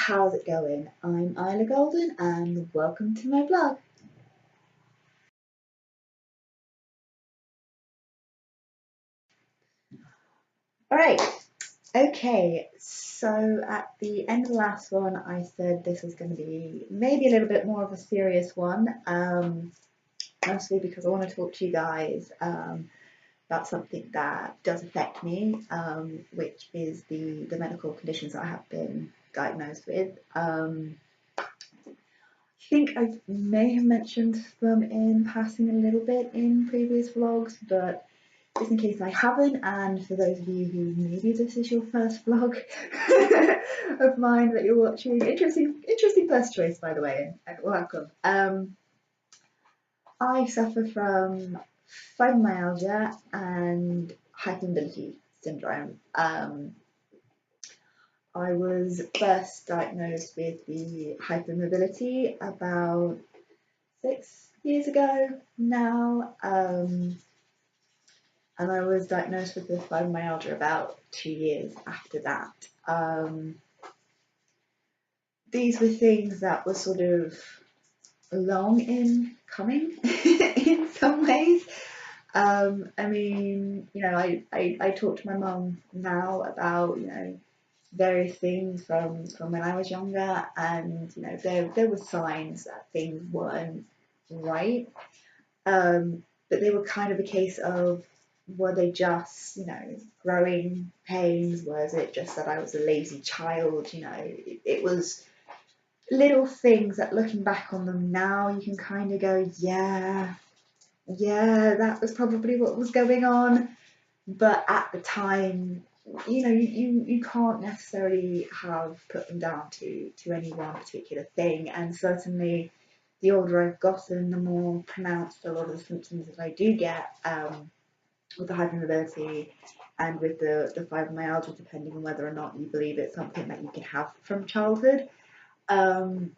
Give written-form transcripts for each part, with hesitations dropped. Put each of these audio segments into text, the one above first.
how's it going? I'm IlaGolden and welcome to my blog. Alright, okay, so at the end of the last one I said this was going to be maybe a little bit more of a serious one, mostly because I want to talk to you guys about something that does affect me, which is the medical conditions that I have been diagnosed with. I think I may have mentioned them in passing a little bit in previous vlogs, but just in case I haven't, and for those of you who maybe this is your first vlog of mine that you're watching, interesting first choice by the way, and welcome. I suffer from fibromyalgia and hypermobility syndrome. I was first diagnosed with the hypermobility about 6 years ago now, and I was diagnosed with the fibromyalgia about 2 years after that. These were things that were sort of long in coming in some ways. I mean, I talk to my mum now about, various things from when I was younger, and there were signs that things weren't right, but they were kind of a case of, were they just growing pains? Was it just that I was a lazy child? It was little things that, looking back on them now, you can kind of go, yeah, that was probably what was going on. But at the time, you can't necessarily have put them down to any one particular thing. And certainly the older I've gotten, the more pronounced a lot of the symptoms that I do get, with the hypermobility and with the fibromyalgia, depending on whether or not you believe it's something that you can have from childhood. They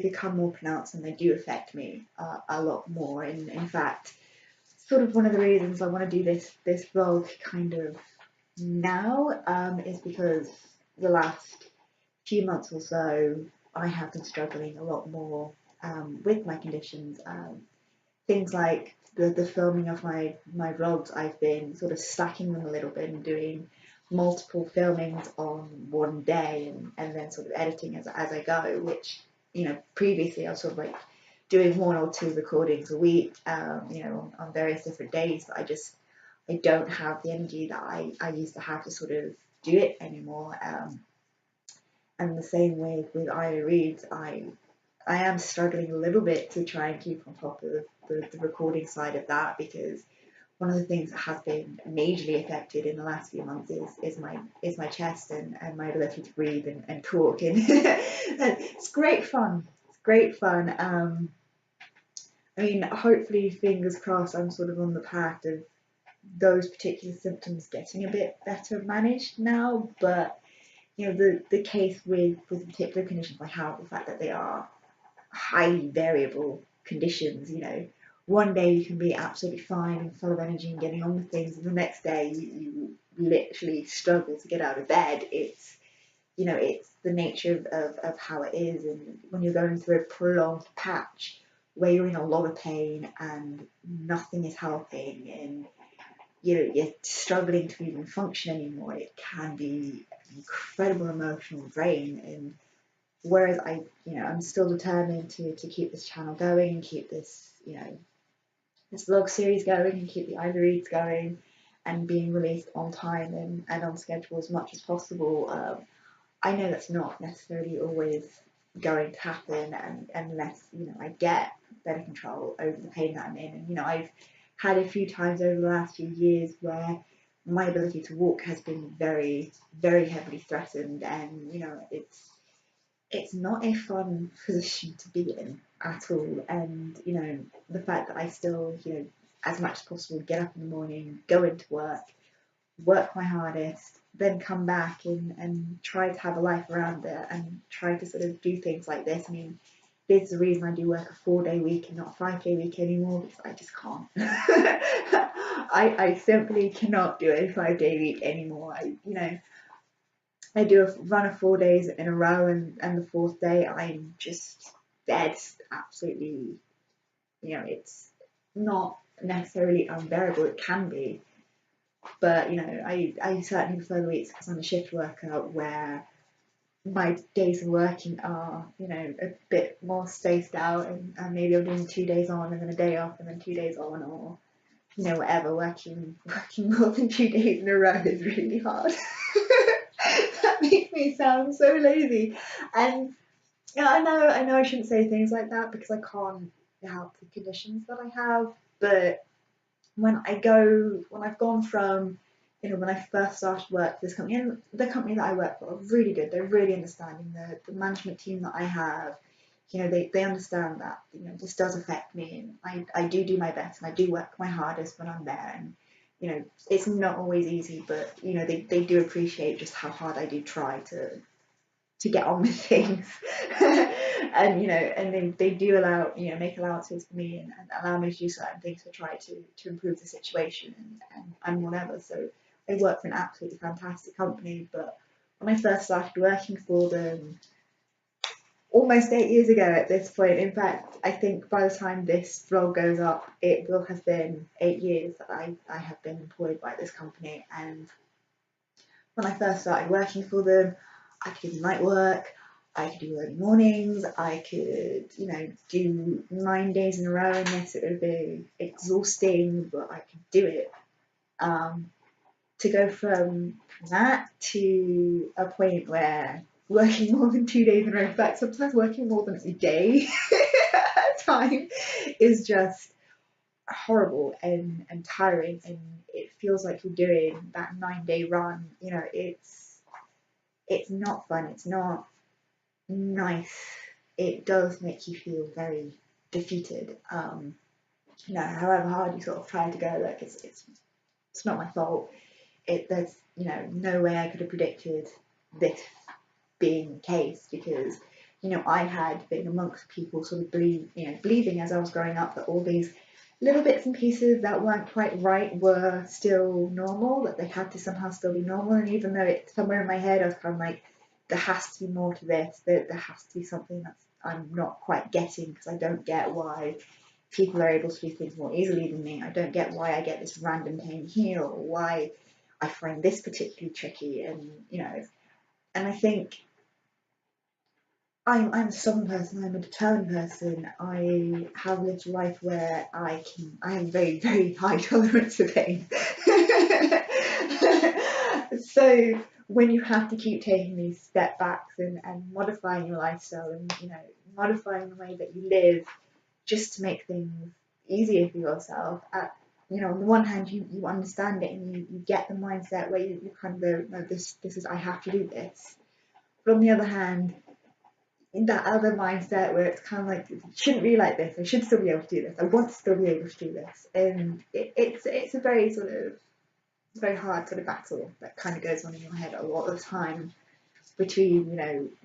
become more pronounced, and they do affect me a lot more. And in fact, sort of one of the reasons I want to do this vlog kind of now, is because the last few months or so I have been struggling a lot more with my conditions. Things like the filming of my vlogs, I've been sort of stacking them a little bit and doing multiple filmings on one day, and then sort of editing as I go, which previously I was sort of like doing 1 or 2 recordings a week, on various different days, but I don't have the energy that I used to have to sort of do it anymore. And the same way with Ira Reads, I am struggling a little bit to try and keep on top of the recording side of that, because one of the things that has been majorly affected in the last few months is my chest and my ability to breathe and talk, and it's great fun. It's great fun. I mean, hopefully, fingers crossed, I'm sort of on the path of those particular symptoms getting a bit better managed now. But the case with particular conditions I have, the fact that they are highly variable conditions. One day you can be absolutely fine and full of energy and getting on with things, and the next day you literally struggle to get out of bed. It's the nature of how it is, and when you're going through a prolonged patch where you're in a lot of pain and nothing is helping, and you're struggling to even function anymore, it can be an incredible emotional drain. And whereas I'm still determined to keep this channel going and keep this this vlog series going and keep the Ivy Reads going and being released on time and on schedule as much as possible. I know that's not necessarily always going to happen, and unless I get better control over the pain that I'm in. And I've had a few times over the last few years where my ability to walk has been very, very heavily threatened, and it's not a fun position to be in at all. And the fact that I still as much as possible get up in the morning, go into work my hardest, then come back and try to have a life around it, and try to sort of do things like this. I mean, this is the reason I do work a 4-day week and not a 5-day week anymore, because I just can't. I simply cannot do a 5-day week anymore. I do run a 4 days in a row, and the fourth day I'm just dead, absolutely. It's not necessarily unbearable. It can be, but I certainly prefer the weeks because I'm a shift worker where my days of working are, a bit more spaced out, and maybe I'm doing 2 days on and then a day off and then 2 days on, or whatever. Working more than 2 days in a row is really hard. That makes me sound so lazy. And I know I shouldn't say things like that because I can't help the conditions that I have. But when I've gone from, when I first started work for this company, and the company that I work for are really good. They're really understanding. The management team that I have, they understand that, this does affect me, and I do my best, and I do work my hardest when I'm there. And, it's not always easy, but, they do appreciate just how hard I do try to get on with things. And they do make allowances for me, and allow me to do certain things to try to improve the situation, and whatever. So I work for an absolutely fantastic company. But when I first started working for them almost 8 years ago at this point, in fact, I think by the time this vlog goes up, it will have been 8 years that I have been employed by this company. And when I first started working for them, I could do night work, I could do early mornings, I could, do 9 days in a row, and yes, it would be exhausting, but I could do it. To go from that to a point where working more than 2 days in a row, in fact, sometimes working more than a day at a time, is just horrible and tiring, and it feels like you're doing that 9 day run. It's not fun, it's not nice. It does make you feel very defeated. However hard you sort of try to go, like it's not my fault. There's no way I could have predicted this being the case, because I had been amongst people sort of believing as I was growing up that all these little bits and pieces that weren't quite right were still normal, that they had to somehow still be normal. And even though it's somewhere in my head, I was kind of like, there has to be more to this, there has to be something that I'm not quite getting, because I don't get why people are able to do things more easily than me. I don't get why I get this random pain here, or why I find this particularly tricky. And I think I'm a stubborn person, I'm a determined person. I have lived a life where I have very, very high tolerance for pain. So when you have to keep taking these step backs and modifying your lifestyle, and modifying the way that you live just to make things easier for yourself, on the one hand you understand it, and you get the mindset where you kind of go, no, this is, I have to do this. But on the other hand, in that other mindset where it's kind of like, it shouldn't be like this, I should still be able to do this, I want to still be able to do this. And it's a very sort of, very hard sort of battle that kind of goes on in your head a lot of the time, between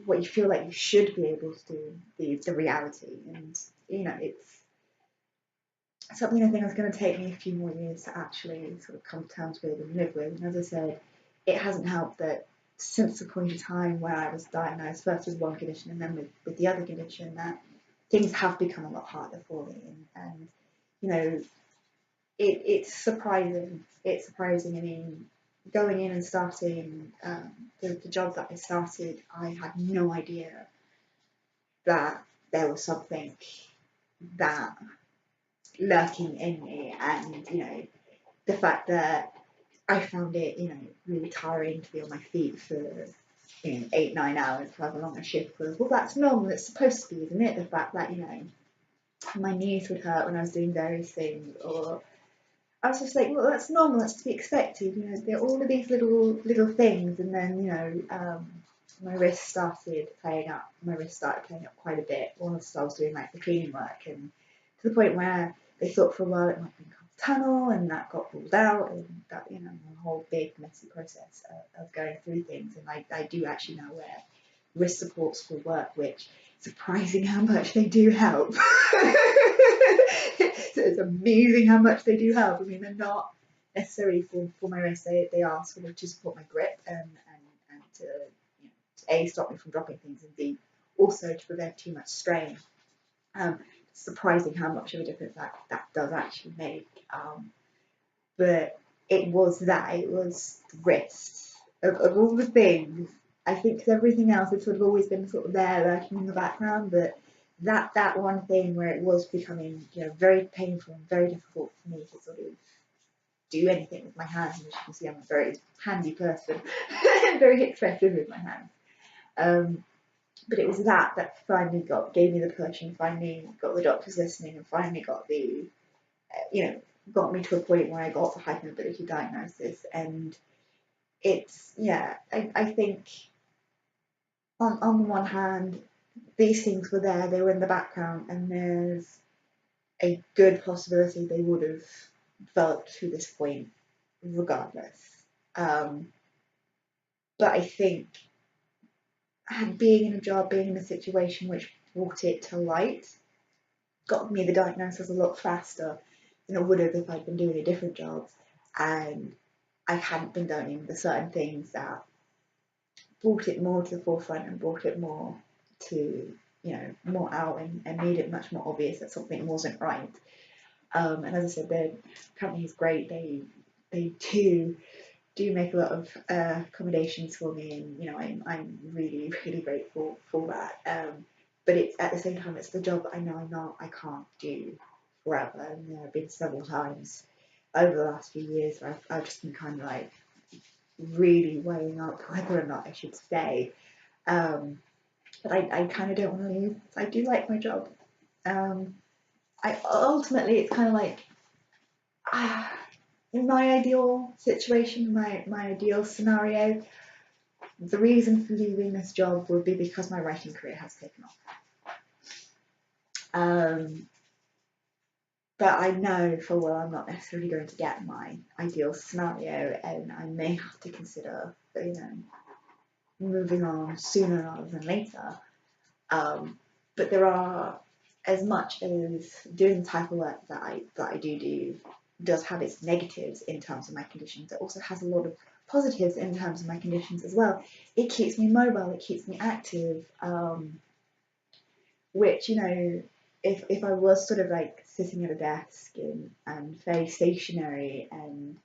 what you feel like you should be able to do, the reality. And it's something I think it's going to take me a few more years to actually sort of come to terms with and live with. And as I said, it hasn't helped that since the point of time where I was diagnosed, first with one condition and then with the other condition, that things have become a lot harder for me. And it's surprising. It's surprising. I mean, going in and starting the job that I started, I had no idea that there was something that lurking in me. And the fact that I found it really tiring to be on my feet for 8-9 hours, however long a shift was. Well, that's normal, it's supposed to be, isn't it? The fact that my knees would hurt when I was doing various things, or I was just like, well, that's normal, that's to be expected. There are all of these little things. And then my wrist started playing up. Quite a bit once I was doing like the cleaning work, and to the point where they thought for a while it might be carpal tunnel, and that got ruled out, and that a whole big messy process of going through things. And I do actually now wear wrist supports for work, which surprising how much they do help. So it's amazing how much they do help. I mean, they're not necessarily for my wrist, they are sort of to support my grip, and to A, stop me from dropping things, and B, also to prevent too much strain. Surprising how much of a difference that does actually make. But it was the wrist of all the things. I think 'cause everything else had sort of always been sort of there lurking in the background, but that one thing where it was becoming, very painful and very difficult for me to sort of do anything with my hands. And as you can see, I'm a very handy person, very expressive with my hands. But it was that finally gave me the push, and finally got the doctors listening, and finally got got me to a point where I got the hypermobility diagnosis. And it's, I think on the one hand, these things were there, they were in the background, and there's a good possibility they would have developed to this point regardless. But I think being in a job, being in a situation which brought it to light, got me the diagnosis a lot faster than it would have if I'd been doing a different job and I hadn't been doing the certain things that brought it more to the forefront and brought it more to, more out, and made it much more obvious that something wasn't right. And as I said, the company is great. They do make a lot of accommodations for me, and I'm really, really grateful for that. But it's at the same time, it's the job that I know I can't do forever. And there have been several times over the last few years where I've just been kind of like really weighing up whether or not I should stay. But I kind of don't want to leave. I do like my job. I ultimately, it's kind of like, in my ideal situation, my ideal scenario, the reason for leaving this job would be because my writing career has taken off. But I know for well I'm not necessarily going to get my ideal scenario, and I may have to consider, moving on sooner rather than later. But there are, as much as doing the type of work that I do does have its negatives in terms of my conditions, it also has a lot of positives in terms of my conditions as well. It keeps me mobile, it keeps me active, which, if I was sort of like sitting at a desk and very stationary, and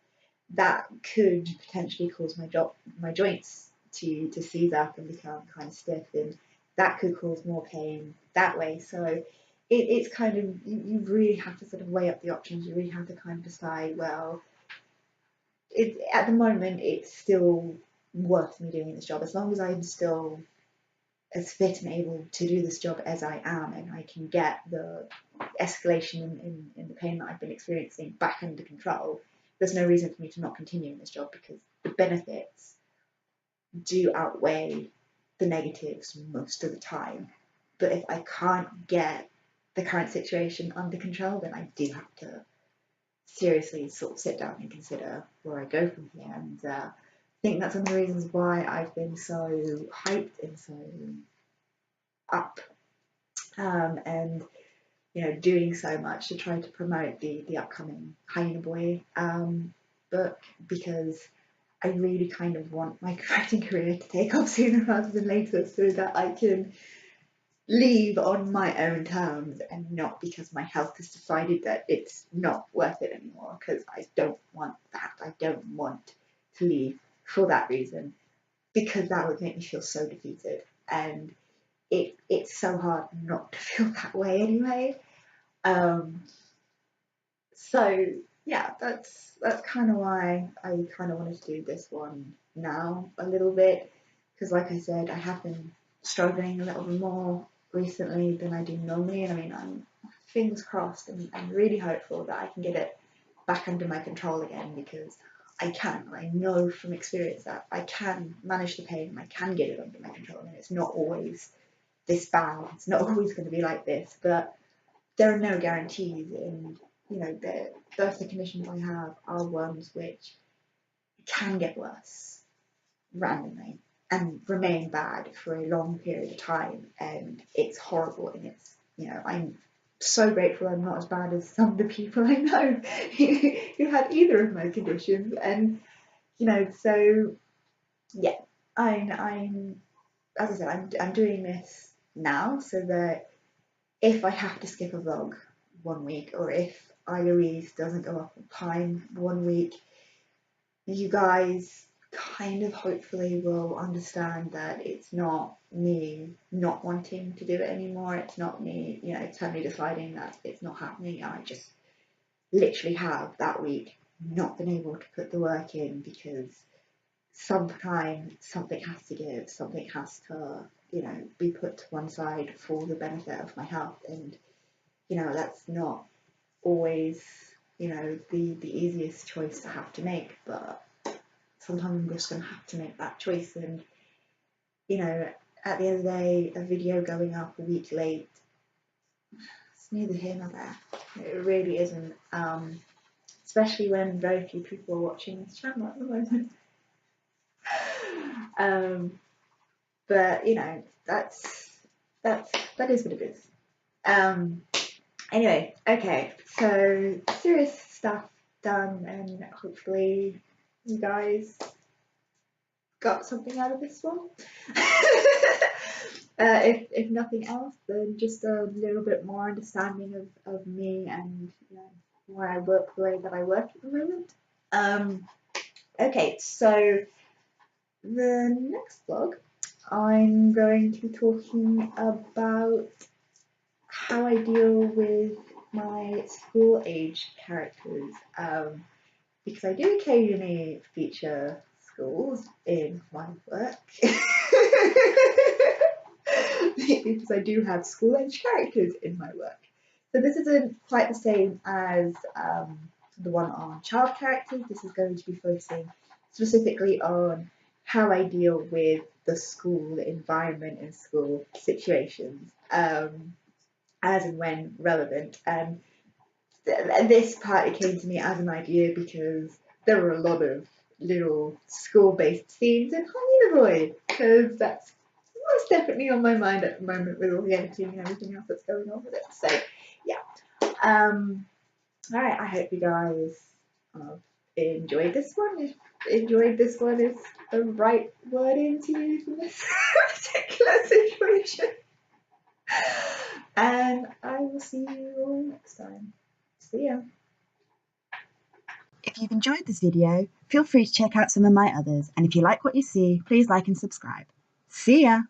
that could potentially cause my joints to seize up and become kind of stiff, and that could cause more pain that way. So it's kind of, you really have to sort of weigh up the options. You really have to kind of decide, well, at the moment it's still worth me doing this job, as long as I'm still as fit and able to do this job as I am, and I can get the escalation in the pain that I've been experiencing back under control. There's no reason for me to not continue in this job, because the benefits do outweigh the negatives most of the time. But if I can't get the current situation under control, then I do have to seriously sort of sit down and consider where I go from here. And I think that's one of the reasons why I've been so hyped and so up, and doing so much to try to promote the upcoming Hyena Boy book, because I really kind of want my writing career to take off sooner rather than later, so that I can leave on my own terms, and not because my health has decided that it's not worth it anymore, because I don't want that. I don't want to leave for that reason, because that would make me feel so defeated, and it's so hard not to feel that way anyway. So yeah, that's kind of why I kind of wanted to do this one now a little bit, because like I said, I have been struggling a little bit more recently than I do normally, and I mean, I'm fingers crossed, and I'm really hopeful that I can get it back under my control again, because I can. I know from experience that I can manage the pain, and I can get it under my control, and it's not always this bad, it's not always going to be like this, but there are no guarantees, and both the conditions I have are ones which can get worse randomly and remain bad for a long period of time, and it's horrible, and it's, I'm so grateful I'm not as bad as some of the people I know who had either of my conditions, and so yeah, I'm as I said, I'm doing this now so that if I have to skip a vlog 1 week, or if Louise doesn't go up on time 1 week, you guys kind of hopefully will understand that it's not me not wanting to do it anymore. It's not me, you know, suddenly deciding that it's not happening. I just literally have that week not been able to put the work in because sometimes something has to give, something has to, you know, be put to one side for the benefit of my health. And, you know, that's not always, you know, the easiest choice to have to make, but sometimes I'm just going to have to make that choice. And, you know, at the end of the day, a video going up a week late, it's neither here nor there. It really isn't. Especially when very few people are watching this channel at the moment. But you know, that is what it is. Anyway, okay, so serious stuff done, and hopefully you guys got something out of this one. If nothing else, then just a little bit more understanding of me and, you know, why I work the way that I work at the moment. Okay, so the next vlog, I'm going to be talking about how I deal with my school age characters, because I do occasionally feature schools in my work. Because I do have school age characters in my work. So this isn't quite the same as the one on child characters. This is going to be focusing specifically on how I deal with the school environment and school situations, as and when relevant. And this partly came to me as an idea because there were a lot of little school-based scenes in Hollywood, because that's most definitely on my mind at the moment with all the editing and everything else that's going on with it. So yeah. All right, I hope you guys enjoyed this one. If enjoyed this one is the right wording to use in this particular situation. And I will see you all next time. See ya. If you've enjoyed this video, feel free to check out some of my others, and if you like what you see, please like and subscribe. See ya!